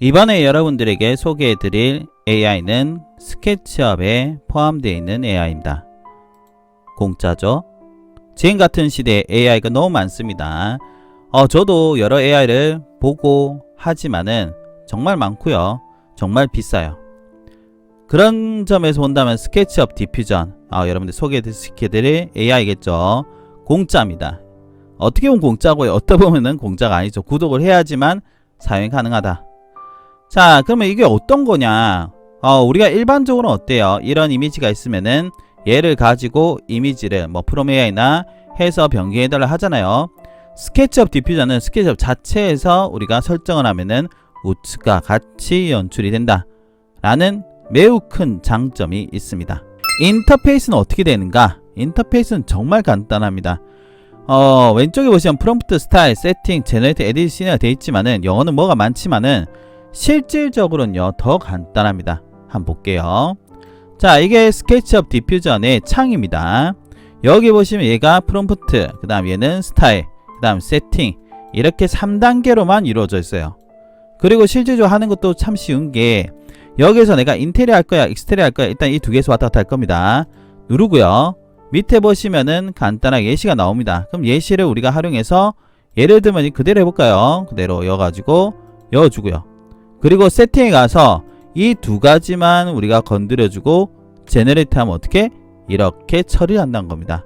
이번에 여러분들에게 소개해드릴 AI는 스케치업에 포함되어 있는 AI입니다. 공짜죠? 지금 같은 시대에 AI가 너무 많습니다. 저도 여러 AI를 보고 하지만은 정말 많고요. 정말 비싸요. 그런 점에서 본다면 스케치업 디퓨전, 여러분들 소개시켜드릴 AI겠죠. 공짜입니다. 어떻게 보면 공짜고요. 어떻게 보면은 공짜가 아니죠. 구독을 해야지만 사용이 가능하다. 자, 그러면 이게 어떤 거냐? 우리가 일반적으로 어때요? 이런 이미지가 있으면은 얘를 가지고 이미지를 프롬 AI나 해서 변경해달라 하잖아요. 스케치업 디퓨저는 스케치업 자체에서 우리가 설정을 하면은 우측과 같이 연출이 된다 라는 매우 큰 장점이 있습니다. 인터페이스는 어떻게 되는가? 인터페이스는 정말 간단합니다. 왼쪽에 보시면 프롬프트, 스타일, 세팅, 제너레이트, 에디트, 시네가 되어 있지만은 영어는 뭐가 많지만은 실질적으로는요 더 간단합니다. 한번 볼게요. 자, 이게 스케치업 디퓨전의 창입니다. 여기 보시면 얘가 프롬프트, 그 다음 얘는 스타일, 그 다음 세팅, 이렇게 3단계로만 이루어져 있어요. 그리고 실제적으로 하는 것도 참 쉬운 게 여기서 내가 인테리어 할 거야, 익스테리어 할 거야, 일단 이 두 개에서 왔다 갔다 할 겁니다. 누르고요. 밑에 보시면은 간단하게 예시가 나옵니다. 그럼 예시를 우리가 활용해서 예를 들면 그대로 해볼까요? 그대로 여가지고 여주고요. 그리고 세팅에 가서 이 두 가지만 우리가 건드려주고 제너레이트 하면 어떻게? 이렇게 처리한다는 겁니다.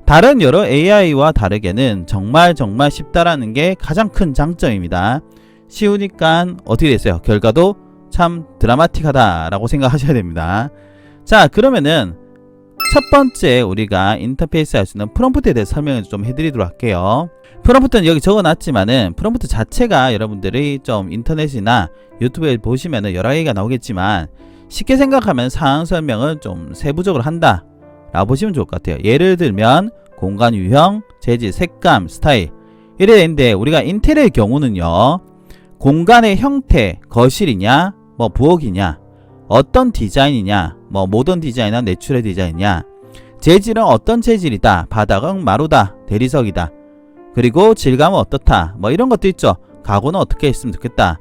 다른 여러 AI와 다르게는 정말 쉽다라는 게 가장 큰 장점입니다. 쉬우니까 어떻게 됐어요? 결과도 참 드라마틱하다라고 생각하셔야 됩니다. 자, 그러면은 첫 번째 우리가 인터페이스 할 수 있는 프롬프트에 대해서 설명을 좀 해드리도록 할게요. 프롬프트는 여기 적어놨지만은 프롬프트 자체가 여러분들이 좀 인터넷이나 유튜브에 보시면은 여러 개가 나오겠지만 쉽게 생각하면 상황 설명을 좀 세부적으로 한다 라고 보시면 좋을 것 같아요. 예를 들면 공간 유형, 재질, 색감, 스타일 이래 되는데 우리가 인테리어의 경우는요 공간의 형태, 거실이냐 부엌이냐 어떤 디자인이냐 모던 디자인이나 내추럴 디자인이냐 재질은 어떤 재질이다, 바닥은 마루다, 대리석이다, 그리고 질감은 어떻다, 이런 것도 있죠. 가구는 어떻게 했으면 좋겠다,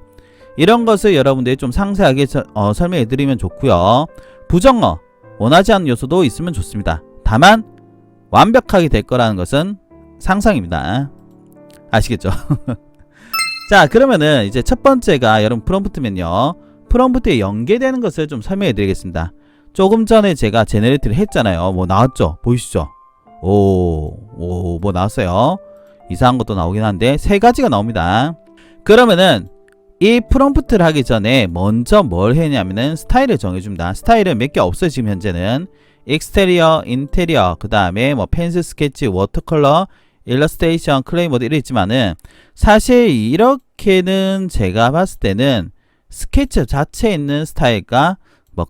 이런 것을 여러분들이 좀 상세하게 설명해 드리면 좋고요. 부정어, 원하지 않는 요소도 있으면 좋습니다. 다만 완벽하게 될 거라는 것은 상상입니다. 아시겠죠? 자, 그러면은 이제 첫 번째가 여러분 프롬프트면요 프롬프트에 연계되는 것을 좀 설명해 드리겠습니다. 조금 전에 제가 제너레이트를 했잖아요. 나왔죠? 보이시죠? 뭐 나왔어요. 이상한 것도 나오긴 한데 세 가지가 나옵니다. 그러면은 이 프롬프트를 하기 전에 먼저 뭘 했냐면은 스타일을 정해줍니다. 스타일은 몇 개 없어요. 지금 현재는 익스테리어, 인테리어, 그 다음에 펜슬 스케치, 워터컬러, 일러스트레이션, 클레이 모드 이래 있지만은 사실 이렇게는 제가 봤을 때는 스케치 자체에 있는 스타일과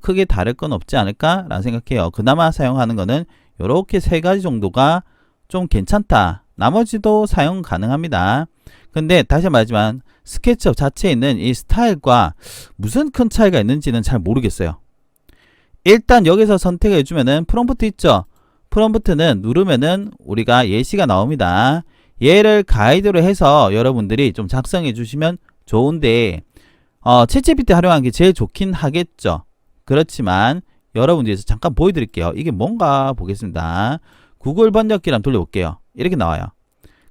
크게 다를 건 없지 않을까 라는 생각해요. 그나마 사용하는 거는 요렇게 세 가지 정도가 좀 괜찮다. 나머지도 사용 가능합니다. 근데 다시 말하지만 스케치업 자체에 있는 이 스타일과 무슨 큰 차이가 있는지는 잘 모르겠어요. 일단 여기서 선택을 해주면은 프롬프트 있죠? 프롬프트는 누르면은 우리가 예시가 나옵니다. 얘를 가이드로 해서 여러분들이 좀 작성해 주시면 좋은데 챗GPT 활용하는 게 제일 좋긴 하겠죠. 그렇지만 여러분들에서 잠깐 보여드릴게요. 이게 뭔가 보겠습니다. 구글 번역기를 한번 돌려볼게요. 이렇게 나와요.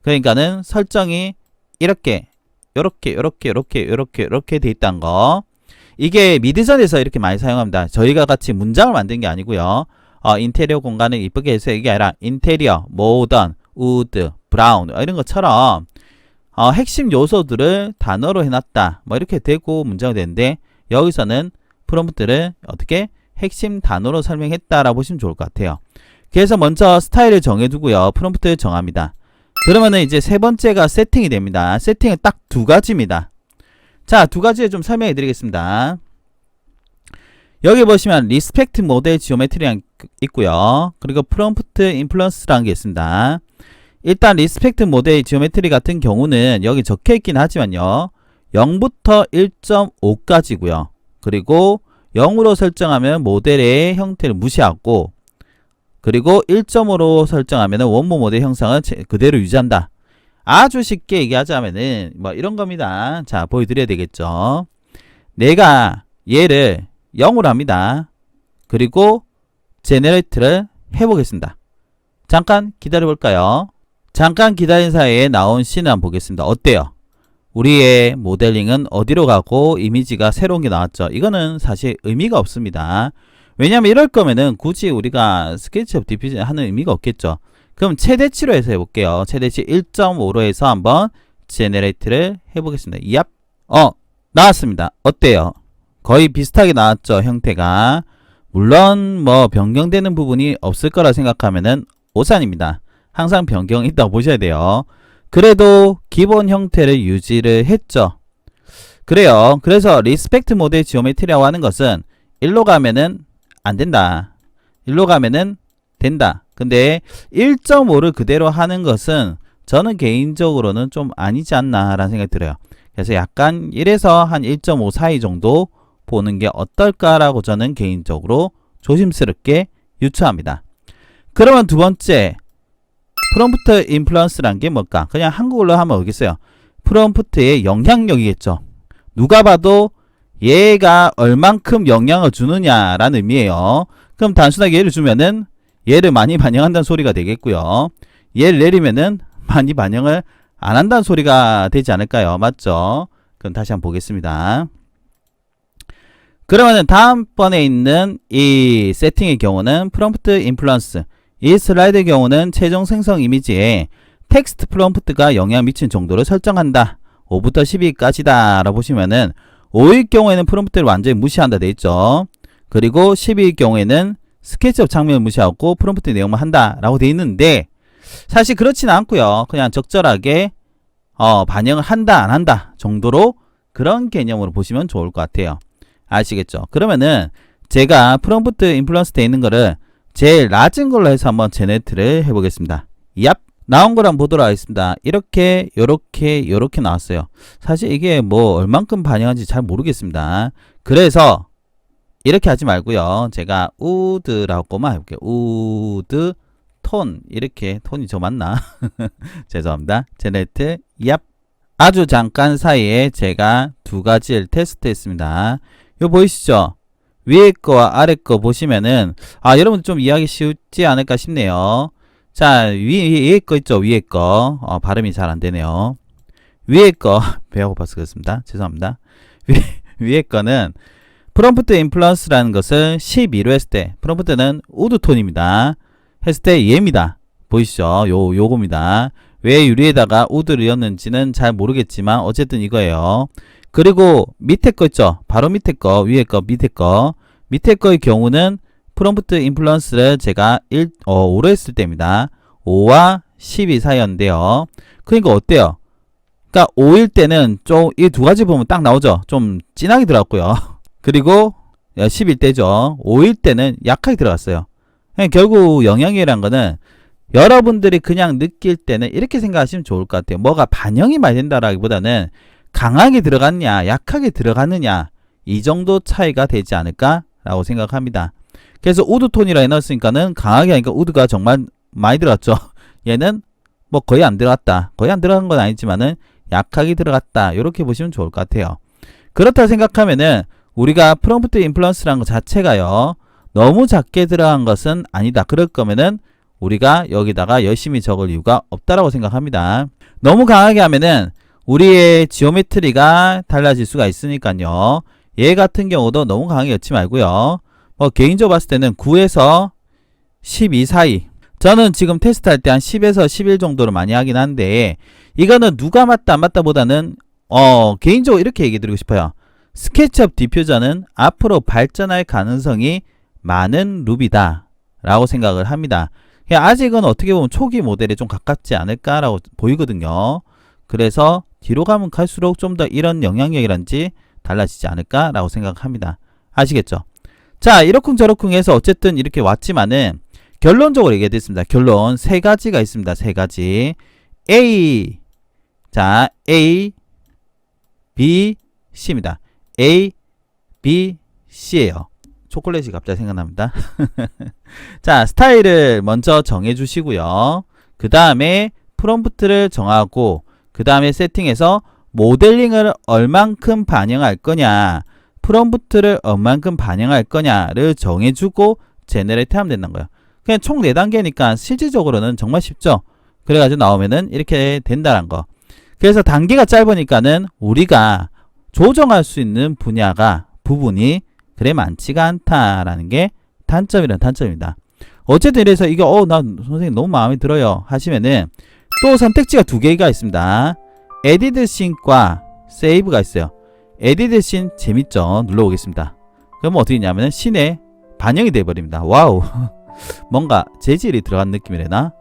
그러니까는 설정이 이렇게 돼 있다는 거. 이게 미드전에서 이렇게 많이 사용합니다. 저희가 같이 문장을 만든 게 아니고요. 인테리어 공간을 이쁘게 해서 이게 아니라 인테리어, 모던, 우드, 브라운 이런 것처럼 핵심 요소들을 단어로 해놨다. 이렇게 되고 문장이 되는데 여기서는 프롬프트를 어떻게 핵심 단어로 설명했다라고 보시면 좋을 것 같아요. 그래서 먼저 스타일을 정해두고요. 프롬프트를 정합니다. 그러면은 이제 세 번째가 세팅이 됩니다. 세팅은 딱 두 가지입니다. 자, 두 가지를 좀 설명해 드리겠습니다. 여기 보시면 리스펙트 모델 지오메트리가 있고요. 그리고 프롬프트 인플루언스라는 게 있습니다. 일단 리스펙트 모델 지오메트리 같은 경우는 여기 적혀 있긴 하지만요 0부터 1.5까지고요 그리고 0으로 설정하면 모델의 형태를 무시하고 그리고 1.5로 설정하면 원모 모델 형상을 그대로 유지한다. 아주 쉽게 얘기하자면은 이런 겁니다. 자, 보여드려야 되겠죠. 내가 얘를 0으로 합니다. 그리고 제너레이트를 해보겠습니다. 잠깐 기다려볼까요? 잠깐 기다린 사이에 나온 씬을 한번 보겠습니다. 어때요? 우리의 모델링은 어디로 가고 이미지가 새로운 게 나왔죠. 이거는 사실 의미가 없습니다. 왜냐면 이럴 거면은 굳이 우리가 스케치업 디퓨전 하는 의미가 없겠죠. 그럼 최대치로 해서 해볼게요. 최대치 1.5로 해서 한번 제너레이트를 해보겠습니다. 얍! 나왔습니다. 어때요? 거의 비슷하게 나왔죠, 형태가. 물론 뭐 변경되는 부분이 없을 거라 생각하면은 오산입니다. 항상 변경이 있다고 보셔야 돼요. 그래도 기본 형태를 유지를 했죠. 그래요. 그래서 리스펙트 모델 지오메트리라고 하는 것은 일로 가면은 안 된다. 일로 가면은 된다. 근데 1.5를 그대로 하는 것은 저는 개인적으로는 좀 아니지 않나 라는 생각이 들어요. 그래서 약간 1에서 한 1.5 사이 정도 보는 게 어떨까라고 저는 개인적으로 조심스럽게 유추합니다. 그러면 두 번째, 프롬프트 인플루언스란 게 뭘까? 그냥 한국어로 하면 뭐겠어요? 프롬프트의 영향력이겠죠. 누가 봐도 얘가 얼만큼 영향을 주느냐라는 의미예요. 그럼 단순하게 얘를 주면은 얘를 많이 반영한다는 소리가 되겠고요. 얘를 내리면은 많이 반영을 안 한다는 소리가 되지 않을까요? 맞죠? 그럼 다시 한번 보겠습니다. 그러면은 다음번에 있는 이 세팅의 경우는 프롬프트 인플루언스, 이 슬라이드의 경우는 최종 생성 이미지에 텍스트 프롬프트가 영향 미친 정도를 설정한다. 5부터 12까지다 라고 보시면은 5일 경우에는 프롬프트를 완전히 무시한다 돼 있죠. 그리고 12일 경우에는 스케치업 장면을 무시하고 프롬프트 내용만 한다 라고 돼 있는데, 사실 그렇지는 않고요. 그냥 적절하게 반영을 한다 안 한다 정도로 그런 개념으로 보시면 좋을 것 같아요. 아시겠죠? 그러면은 제가 프롬프트 인플루언스 돼 있는 거를 제일 낮은 걸로 해서 한번 제네트를 해보겠습니다. 얍! 나온 걸 한번 보도록 하겠습니다. 이렇게 요렇게 나왔어요. 사실 이게 뭐 얼만큼 반영한지 잘 모르겠습니다. 그래서 이렇게 하지 말고요. 제가 우드라고만 해볼게요. 우드 톤, 이렇게 톤이 저 맞나? 죄송합니다. 제네트 얍! 아주 잠깐 사이에 제가 두 가지를 테스트했습니다. 이거 보이시죠? 위에 거와 아래 거 보시면은 여러분 좀 이해하기 쉽지 않을까 싶네요. 자, 위에 거 있죠? 위에 거 발음이 잘 안 되네요. 위에 거 배가 고파서 그렇습니다. 죄송합니다. 위에 거는 프롬프트 인플루언스라는 것을 12로 했을 때, 프롬프트는 우드톤입니다. 했을 때 얘입니다. 보이시죠? 요겁니다. 왜 유리에다가 우드를 넣었는지는 잘 모르겠지만 어쨌든 이거예요. 그리고 밑에 거 있죠? 바로 밑에 거, 위에 거, 밑에 거. 밑에 거의 경우는 프롬프트 인플루언스를 제가 5로 했을 때입니다. 5와 12 사이였는데요. 그러니까 어때요? 그러니까 5일 때는 좀 이 두 가지 보면 딱 나오죠? 좀 진하게 들어갔고요. 그리고 10일 때죠. 5일 때는 약하게 들어갔어요. 결국 영향이란 거는 여러분들이 그냥 느낄 때는 이렇게 생각하시면 좋을 것 같아요. 뭐가 반영이 많이 된다라기보다는 강하게 들어갔냐, 약하게 들어갔느냐, 이 정도 차이가 되지 않을까라고 생각합니다. 그래서 우드톤이라 해놨으니까는 강하게 하니까 우드가 정말 많이 들어갔죠. 얘는 뭐 거의 안 들어갔다. 거의 안 들어간 건 아니지만은 약하게 들어갔다. 이렇게 보시면 좋을 것 같아요. 그렇다 생각하면은 우리가 프롬프트 인플루언스라는 것 자체가요, 너무 작게 들어간 것은 아니다. 그럴 거면은 우리가 여기다가 열심히 적을 이유가 없다라고 생각합니다. 너무 강하게 하면은 우리의 지오메트리가 달라질 수가 있으니까요. 얘 같은 경우도 너무 강하게 넣지 말고요. 개인적으로 봤을 때는 9에서 12 사이. 저는 지금 테스트할 때 한 10에서 11 정도로 많이 하긴 한데, 이거는 누가 맞다 안 맞다 보다는 개인적으로 이렇게 얘기 드리고 싶어요. 스케치업 디퓨저는 앞으로 발전할 가능성이 많은 룹이다 라고 생각을 합니다. 아직은 어떻게 보면 초기 모델에 좀 가깝지 않을까라고 보이거든요. 그래서 뒤로 가면 갈수록 좀 더 이런 영향력이란지 달라지지 않을까라고 생각합니다. 아시겠죠? 자, 이러쿵저러쿵 해서 어쨌든 이렇게 왔지만은 결론적으로 얘기했습니다. 결론 세 가지가 있습니다. 세 가지. A, 자, A, B, C입니다. A, B, C예요. 초콜릿이 갑자기 생각납니다. 자, 스타일을 먼저 정해 주시고요. 그 다음에 프롬프트를 정하고, 그 다음에 세팅해서 모델링을 얼만큼 반영할 거냐, 프롬프트를 얼만큼 반영할 거냐를 정해주고 제너레이트 하면 된다는 거예요. 그냥 총 4단계니까 실질적으로는 정말 쉽죠. 그래가지고 나오면은 이렇게 된다는 거. 그래서 단계가 짧으니까는 우리가 조정할 수 있는 부분이 그래 많지가 않다라는 게 단점이란 단점입니다. 어쨌든 이래서 이게 나 선생님 너무 마음에 들어요 하시면은 또 선택지가 2개가 있습니다. Edit Sync과 Save가 있어요. Edit Sync 재밌죠? 눌러보겠습니다. 그러면 어떻게 되냐면은 씬에 반영이 돼버립니다. 와우. 뭔가 재질이 들어간 느낌이래나?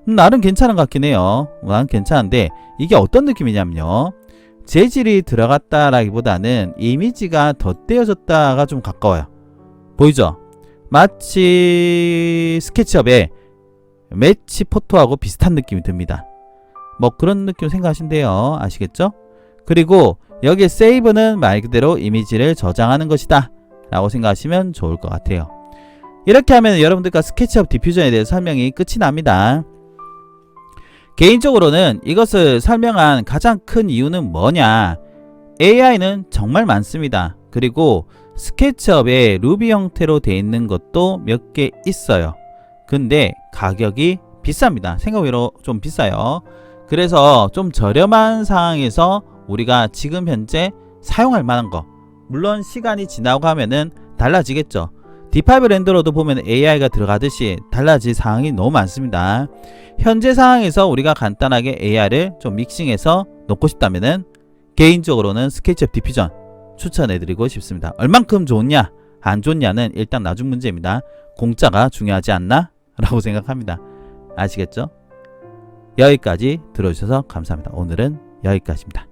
나름 괜찮은 것 같긴 해요. 나는 괜찮은데 이게 어떤 느낌이냐면요. 재질이 들어갔다라기보다는 이미지가 덧대어졌다가 좀 가까워요. 보이죠? 마치 스케치업의 매치 포토하고 비슷한 느낌이 듭니다. 뭐 그런 느낌 생각하신대요. 아시겠죠? 그리고 여기에 세이브는 말 그대로 이미지를 저장하는 것이다 라고 생각하시면 좋을 것 같아요. 이렇게 하면 여러분들과 스케치업 디퓨전에 대해서 설명이 끝이 납니다. 개인적으로는 이것을 설명한 가장 큰 이유는 뭐냐, AI는 정말 많습니다. 그리고 스케치업에 루비 형태로 되어 있는 것도 몇 개 있어요. 근데 가격이 비쌉니다. 생각외로 좀 비싸요. 그래서 좀 저렴한 상황에서 우리가 지금 현재 사용할 만한 거, 물론 시간이 지나고 하면은 달라지겠죠. D5 렌더러도 보면 AI가 들어가듯이 달라질 상황이 너무 많습니다. 현재 상황에서 우리가 간단하게 AI를 좀 믹싱해서 넣고 싶다면은 개인적으로는 스케치업 디퓨전 추천해드리고 싶습니다. 얼만큼 좋냐 안 좋냐는 일단 나중 문제입니다. 공짜가 중요하지 않나? 라고 생각합니다. 아시겠죠? 여기까지 들어주셔서 감사합니다. 오늘은 여기까지입니다.